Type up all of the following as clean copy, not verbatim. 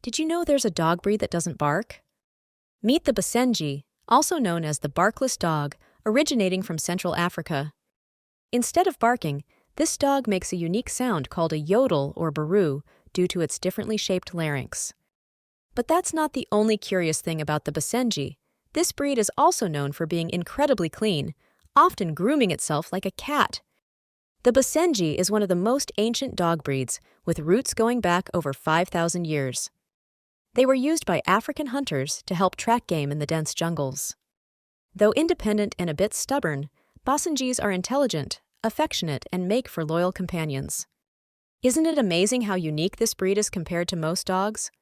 Did you know there's a dog breed that doesn't bark? Meet the Basenji, also known as the barkless dog, originating from Central Africa. Instead of barking, this dog makes a unique sound called a yodel or baru due to its differently shaped larynx. But that's not the only curious thing about the Basenji. This breed is also known for being incredibly clean, often grooming itself like a cat. The Basenji is one of the most ancient dog breeds, with roots going back over 5,000 years. They were used by African hunters to help track game in the dense jungles. Though independent and a bit stubborn, Basenjis are intelligent, affectionate, and make for loyal companions. Isn't it amazing how unique this breed is compared to most dogs?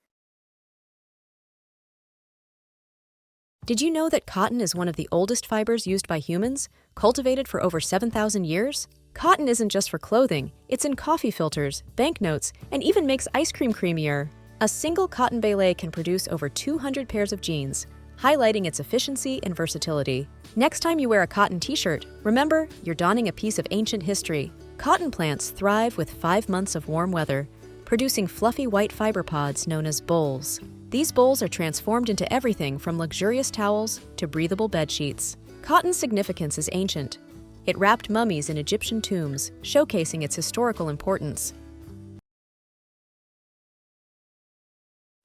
Did you know that cotton is one of the oldest fibers used by humans, cultivated for over 7,000 years? Cotton isn't just for clothing, it's in coffee filters, banknotes, and even makes ice cream creamier. A single cotton ballet can produce over 200 pairs of jeans, highlighting its efficiency and versatility. Next time you wear a cotton t-shirt, remember, you're donning a piece of ancient history. Cotton plants thrive with 5 months of warm weather, producing fluffy white fiber pods known as bolls. These bolls are transformed into everything from luxurious towels to breathable bed sheets. Cotton's significance is ancient. It wrapped mummies in Egyptian tombs, showcasing its historical importance.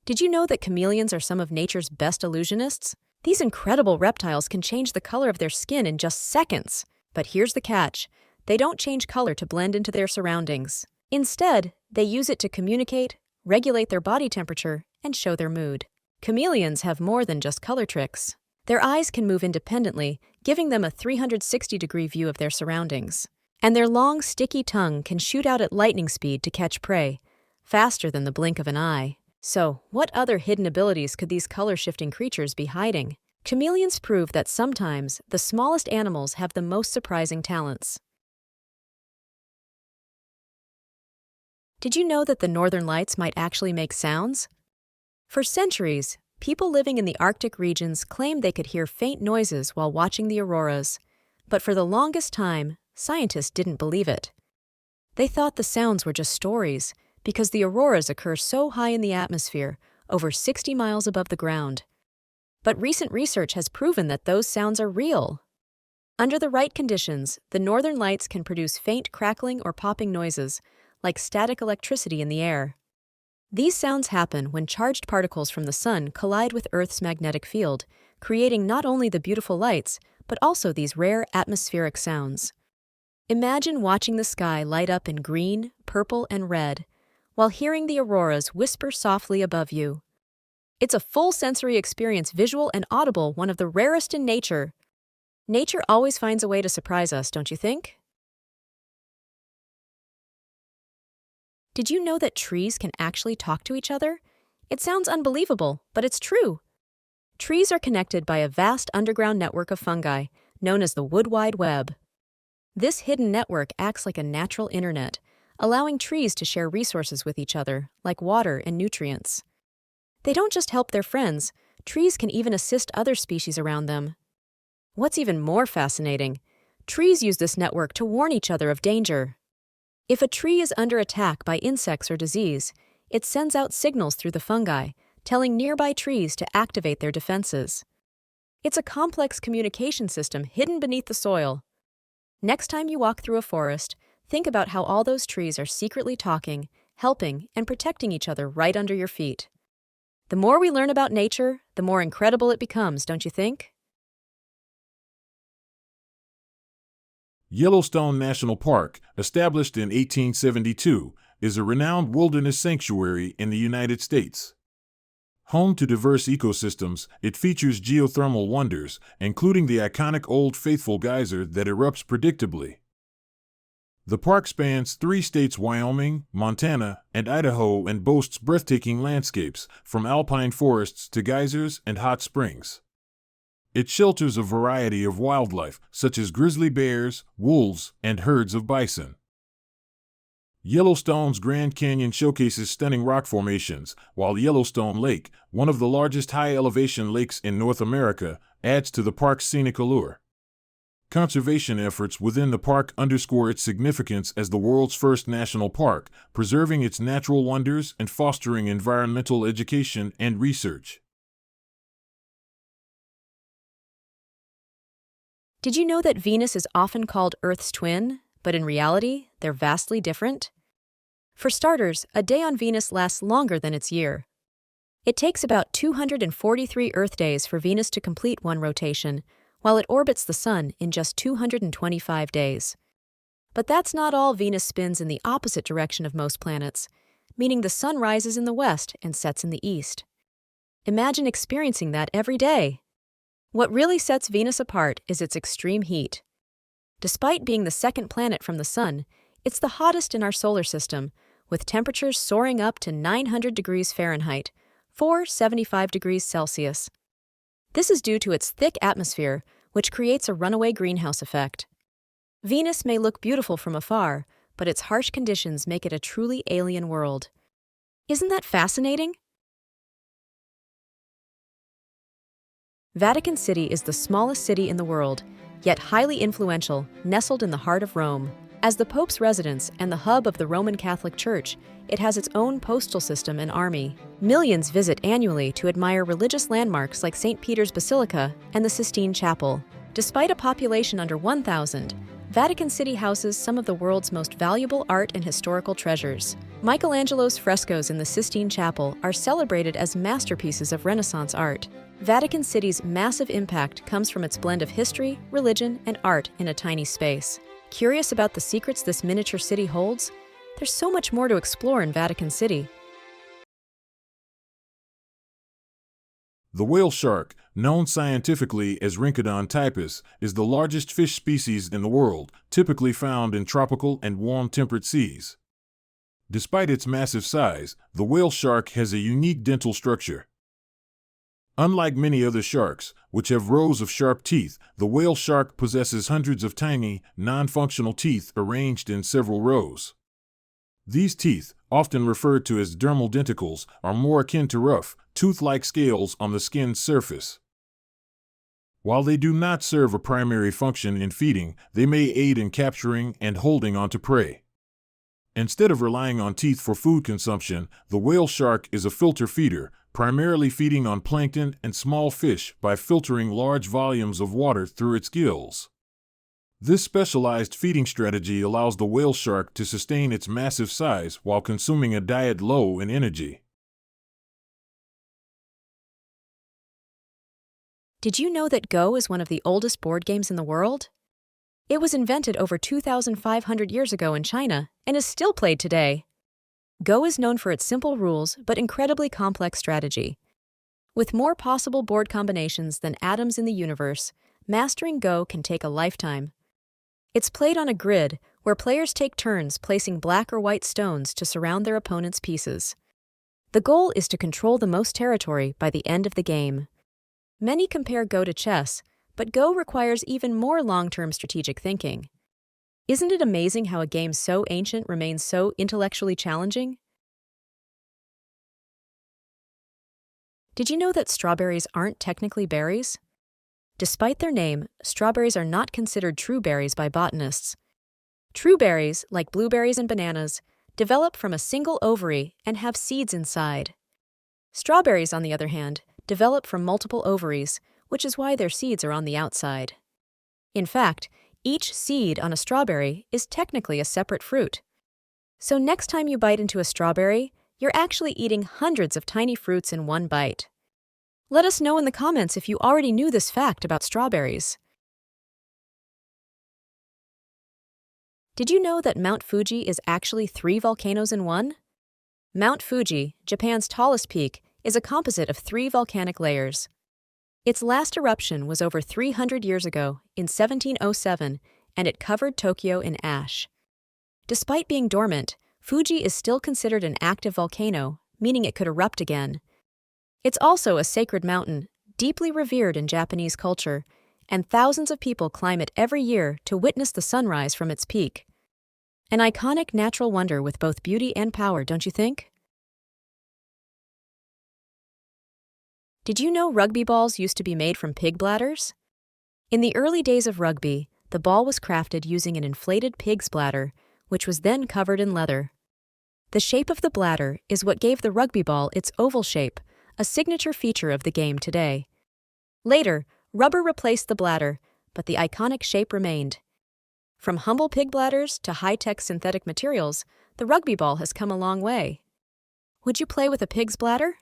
Did you know that chameleons are some of nature's best illusionists? These incredible reptiles can change the color of their skin in just seconds. But here's the catch. They don't change color to blend into their surroundings. Instead, they use it to communicate, regulate their body temperature, and show their mood. Chameleons have more than just color tricks. Their eyes can move independently, giving them a 360-degree view of their surroundings. And their long, sticky tongue can shoot out at lightning speed to catch prey, faster than the blink of an eye. So, what other hidden abilities could these color-shifting creatures be hiding? Chameleons prove that sometimes the smallest animals have the most surprising talents. Did you know that the northern lights might actually make sounds? For centuries, people living in the Arctic regions claimed they could hear faint noises while watching the auroras. But for the longest time, scientists didn't believe it. They thought the sounds were just stories, because the auroras occur so high in the atmosphere, over 60 miles above the ground. But recent research has proven that those sounds are real. Under the right conditions, the northern lights can produce faint crackling or popping noises, like static electricity in the air. These sounds happen when charged particles from the sun collide with Earth's magnetic field, creating not only the beautiful lights, but also these rare atmospheric sounds. Imagine watching the sky light up in green, purple, and red, while hearing the auroras whisper softly above you. It's a full sensory experience, visual and audible, one of the rarest in nature. Nature always finds a way to surprise us, don't you think? Did you know that trees can actually talk to each other? It sounds unbelievable, but it's true. Trees are connected by a vast underground network of fungi, known as the Wood Wide Web. This hidden network acts like a natural internet, allowing trees to share resources with each other, like water and nutrients. They don't just help their friends, trees can even assist other species around them. What's even more fascinating, trees use this network to warn each other of danger. If a tree is under attack by insects or disease, it sends out signals through the fungi, telling nearby trees to activate their defenses. It's a complex communication system hidden beneath the soil. Next time you walk through a forest, think about how all those trees are secretly talking, helping, and protecting each other right under your feet. The more we learn about nature, the more incredible it becomes, don't you think? Yellowstone National Park, established in 1872, is a renowned wilderness sanctuary in the United States. Home to diverse ecosystems, it features geothermal wonders, including the iconic Old Faithful geyser that erupts predictably. The park spans 3 states, Wyoming, Montana, and Idaho, and boasts breathtaking landscapes, from alpine forests to geysers and hot springs. It shelters a variety of wildlife, such as grizzly bears, wolves, and herds of bison. Yellowstone's Grand Canyon showcases stunning rock formations, while Yellowstone Lake, one of the largest high-elevation lakes in North America, adds to the park's scenic allure. Conservation efforts within the park underscore its significance as the world's first national park, preserving its natural wonders and fostering environmental education and research. Did you know that Venus is often called Earth's twin, but in reality, they're vastly different? For starters, a day on Venus lasts longer than its year. It takes about 243 Earth days for Venus to complete one rotation, while it orbits the Sun in just 225 days. But that's not all. Venus spins in the opposite direction of most planets, meaning the Sun rises in the west and sets in the east. Imagine experiencing that every day. What really sets Venus apart is its extreme heat. Despite being the second planet from the Sun, it's the hottest in our solar system, with temperatures soaring up to 900 degrees Fahrenheit, 475 degrees Celsius. This is due to its thick atmosphere, which creates a runaway greenhouse effect. Venus may look beautiful from afar, but its harsh conditions make it a truly alien world. Isn't that fascinating? Vatican City is the smallest city in the world, yet highly influential, nestled in the heart of Rome. As the Pope's residence and the hub of the Roman Catholic Church, it has its own postal system and army. Millions visit annually to admire religious landmarks like St. Peter's Basilica and the Sistine Chapel. Despite a population under 1,000, Vatican City houses some of the world's most valuable art and historical treasures. Michelangelo's frescoes in the Sistine Chapel are celebrated as masterpieces of Renaissance art. Vatican City's massive impact comes from its blend of history, religion, and art in a tiny space. Curious about the secrets this miniature city holds? There's so much more to explore in Vatican City. The whale shark, known scientifically as Rhincodon typus, is the largest fish species in the world, typically found in tropical and warm temperate seas. Despite its massive size, the whale shark has a unique dental structure. Unlike many other sharks, which have rows of sharp teeth, the whale shark possesses hundreds of tiny, non-functional teeth arranged in several rows. These teeth, often referred to as dermal denticles, are more akin to rough, tooth-like scales on the skin's surface. While they do not serve a primary function in feeding, they may aid in capturing and holding onto prey. Instead of relying on teeth for food consumption, the whale shark is a filter feeder, primarily feeding on plankton and small fish by filtering large volumes of water through its gills. This specialized feeding strategy allows the whale shark to sustain its massive size while consuming a diet low in energy. Did you know that Go is one of the oldest board games in the world? It was invented over 2,500 years ago in China and is still played today. Go is known for its simple rules but incredibly complex strategy. With more possible board combinations than atoms in the universe, mastering Go can take a lifetime. It's played on a grid where players take turns placing black or white stones to surround their opponent's pieces. The goal is to control the most territory by the end of the game. Many compare Go to chess, but Go requires even more long-term strategic thinking. Isn't it amazing how a game so ancient remains so intellectually challenging? Did you know that strawberries aren't technically berries? Despite their name, strawberries are not considered true berries by botanists. True berries, like blueberries and bananas, develop from a single ovary and have seeds inside. Strawberries, on the other hand, develop from multiple ovaries, which is why their seeds are on the outside. In fact, each seed on a strawberry is technically a separate fruit. So next time you bite into a strawberry, you're actually eating hundreds of tiny fruits in one bite. Let us know in the comments if you already knew this fact about strawberries. Did you know that Mount Fuji is actually 3 volcanoes in one? Mount Fuji, Japan's tallest peak, is a composite of 3 volcanic layers. Its last eruption was over 300 years ago, in 1707, and it covered Tokyo in ash. Despite being dormant, Fuji is still considered an active volcano, meaning it could erupt again. It's also a sacred mountain, deeply revered in Japanese culture, and thousands of people climb it every year to witness the sunrise from its peak. An iconic natural wonder with both beauty and power, don't you think? Did you know rugby balls used to be made from pig bladders? In the early days of rugby, The ball was crafted using an inflated pig's bladder, which was then covered in leather. The shape of the bladder is what gave the rugby ball its oval shape, a signature feature of the game today. Later, rubber replaced the bladder, but the iconic shape remained. From humble pig bladders to high-tech synthetic materials, the rugby ball has come a long way. Would you play with a pig's bladder?